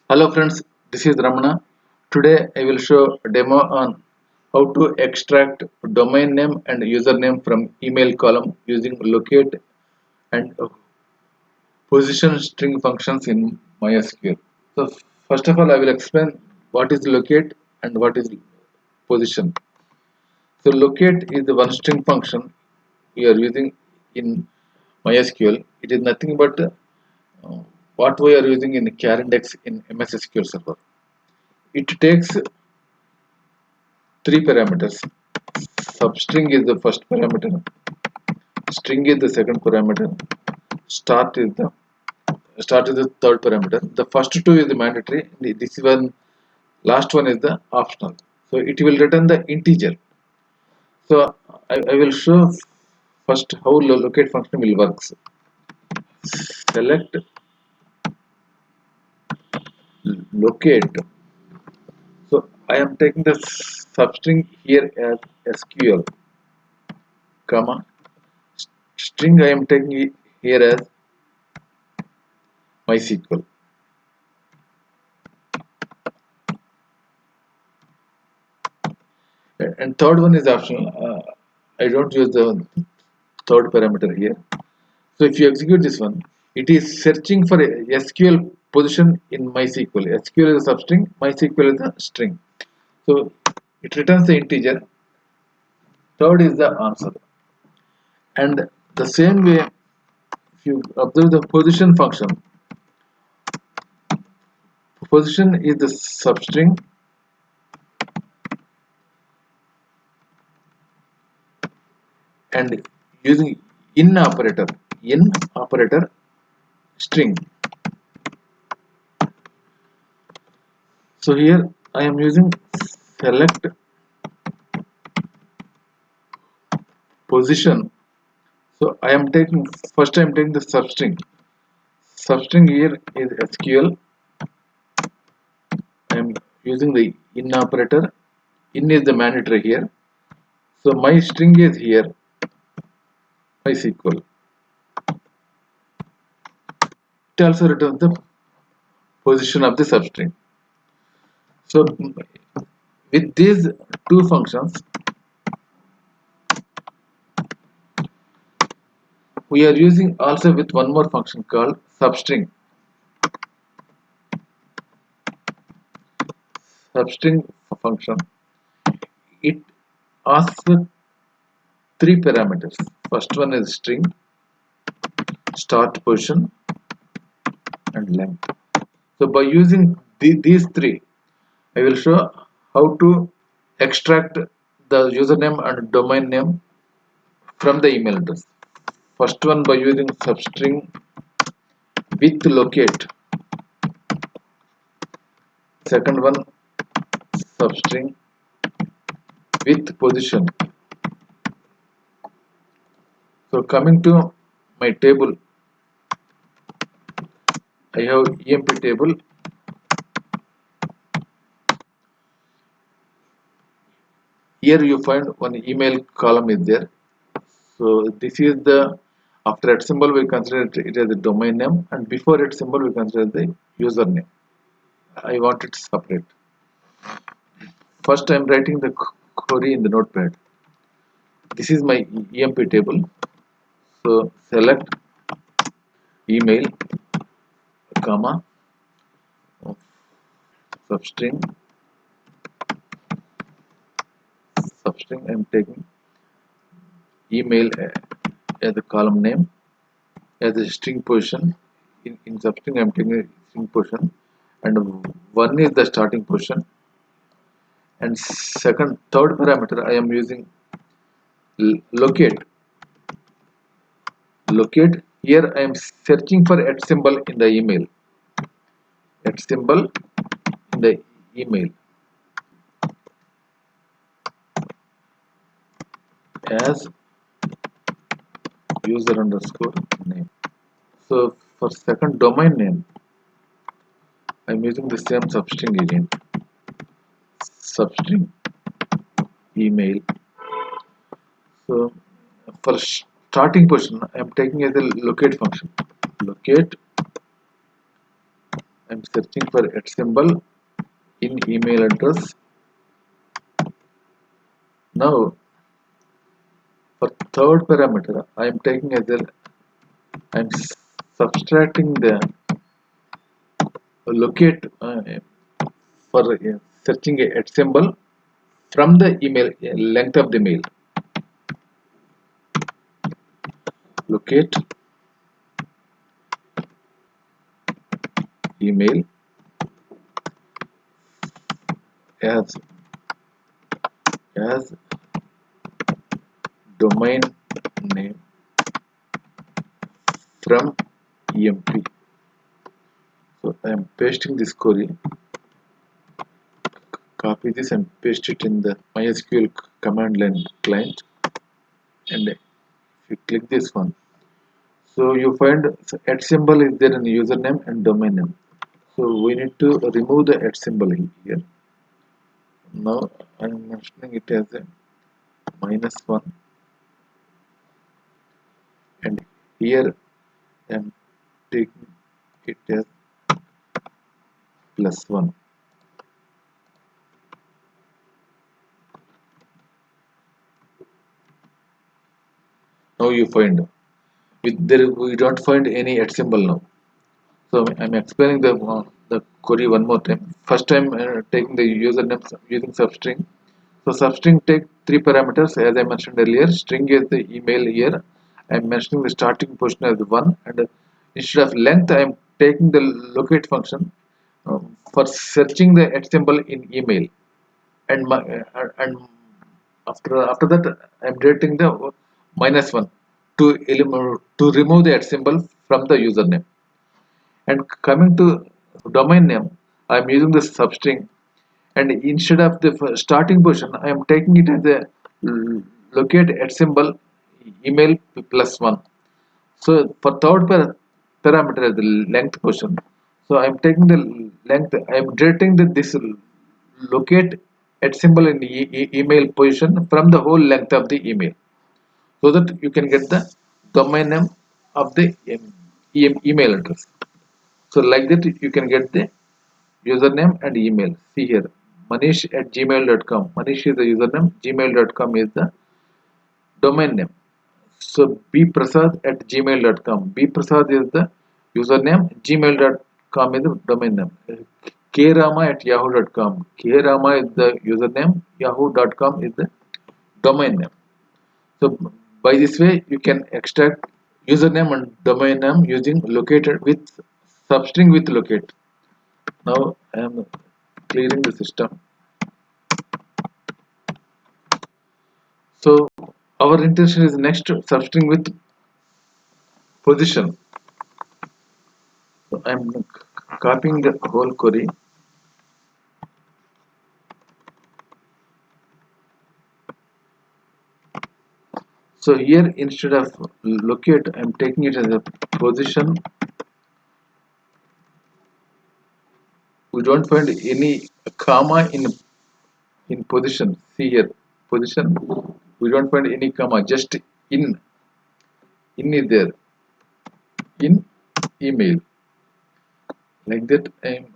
Hello friends, this is Ramana. Today I will show a demo on how to extract domain name and username from email column using locate and position string functions in MySQL. So first of all I will explain what is locate and what is position. So locate is the one string function we are using in MySQL. It is nothing but what we are using in char index in MS SQL Server. It takes three parameters. Substring is the first parameter, string is the second parameter, start is the third parameter. The first two is the mandatory, this one last one is the optional. So it will return the integer. So I will show first how locate function will work. Select locate. So I am taking the substring here as SQL, comma string I am taking it here as MySQL. And third one is optional. I don't use the third parameter here. So if you execute this one, it is searching for a SQL position in MySQL. SQL is a substring, MySQL is a string. So it returns the integer. Third is the answer. And the same way, if you observe the position function, position is the substring and using in operator string. So here I am using select position. So I am taking first I am taking the substring. Substring here is SQL. I am using the in operator. In is the mandatory here. So my string is here MySQL. It also returns the position of the substring. So with these two functions, we are using also with one more function called substring. Substring function. It asks three parameters. First one is string, start position, and length. So by using these three, I will show how to extract the username and domain name from the email address. First one by using substring with locate. Second one substring with position. So coming to my table, I have EMP table. Here you find one email column is there. So this is the after at symbol we consider it as a domain name, and before it symbol we consider the username. I want it separate. First I am writing the query in the notepad. This is my EMP table. So select email, comma, substring. Substring I am taking email as the column name, as a string position. In substring I am taking a string position, and one is the starting position, and third parameter I am using locate. Locate here I am searching for at symbol in the email. At symbol in the email as user underscore name. So for second domain name I am using the same substring again. Substring email. So for starting position I am taking as a locate function. Locate I'm searching for at symbol in email address. Now for third parameter, I'm taking as a I'm subtracting the locate for searching a at symbol from the email length of the mail. Locate email as domain name from EMP. So I am pasting this query, copy this and paste it in the MySQL command line client, and if you click this one, so you find at symbol is there in username and domain name. So we need to remove the at symbol here. Now I am mentioning it as a -1, and here I am taking it as +1. Now you find with there we don't find any at symbol now. So I'm explaining the query one more time. First I'm taking the username using substring. So substring take three parameters as I mentioned earlier. String is the email here. I'm mentioning the starting position as 1, and instead of length I'm taking the locate function for searching the at symbol in email, and after that I'm directing the -1 to remove the at symbol from the username. And coming to domain name, I am using the substring, and instead of the starting position I am taking it as a locate at symbol email +1. So for third parameter as the length position, so I am taking the length, I am directing this locate at symbol in the email position from the whole length of the email, so that you can get the domain name of the email address. So like that you can get the username and email. See here, Manish at gmail.com. Manish is the username, gmail.com is the domain name. So bprasad at gmail.com. Bprasad is the username, gmail.com is the domain name. Krama at yahoo.com. Krama is the username, yahoo.com is the domain name. So by this way you can extract username and domain name using located with substring with locate. Now I am clearing the system. So our intention is next substring with position. So I am copying the whole query. So here instead of locate, I am taking it as a position. We don't find any comma in position. See here, position. We don't find any comma. Just in is there in email. Like that, I'm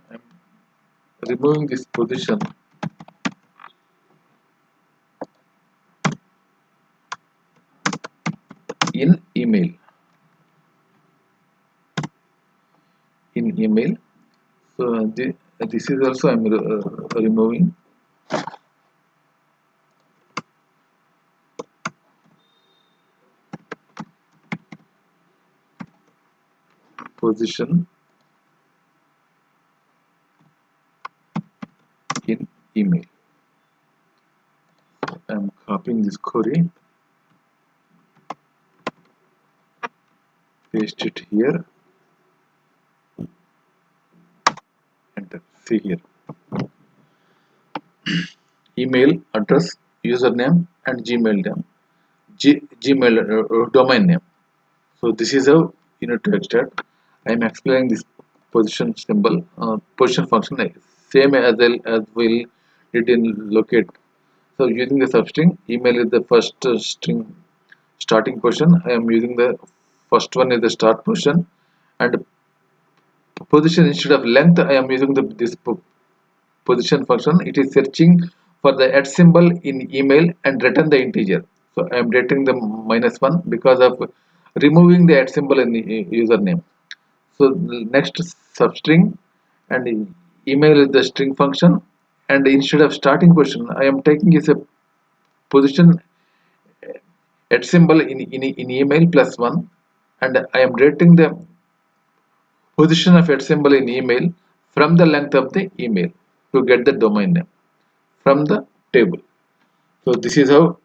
removing this position in email. In email. So this is also I'm removing position in email. I'm copying this query, paste it here, enter. See here, email address, username, and Gmail name, Gmail domain name. So this is how you need to extract. I am explaining this position symbol, position function, same as we'll did in locate. So using the substring, email is the first string starting position. I am using the first one is the start position, and position instead of length, I am using this position function. It is searching for the at symbol in email and return the integer. So I am getting the -1 because of removing the at symbol in the username. So next, substring, and email is the string function, and instead of starting question, I am taking is a position at symbol in email +1, and I am rating the position of at symbol in email from the length of the email to get the domain name from the table. So this is how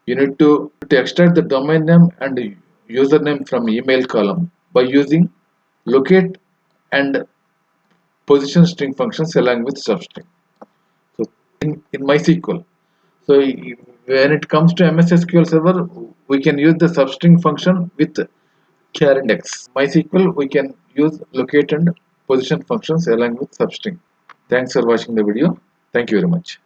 you need to extract the domain name and username from email column by using locate and position string functions along with substring. So in MySQL. So when it comes to MS SQL Server, we can use the substring function with char index. MySQL, we can use locate and position functions along with substring. Thanks for watching the video. Thank you very much.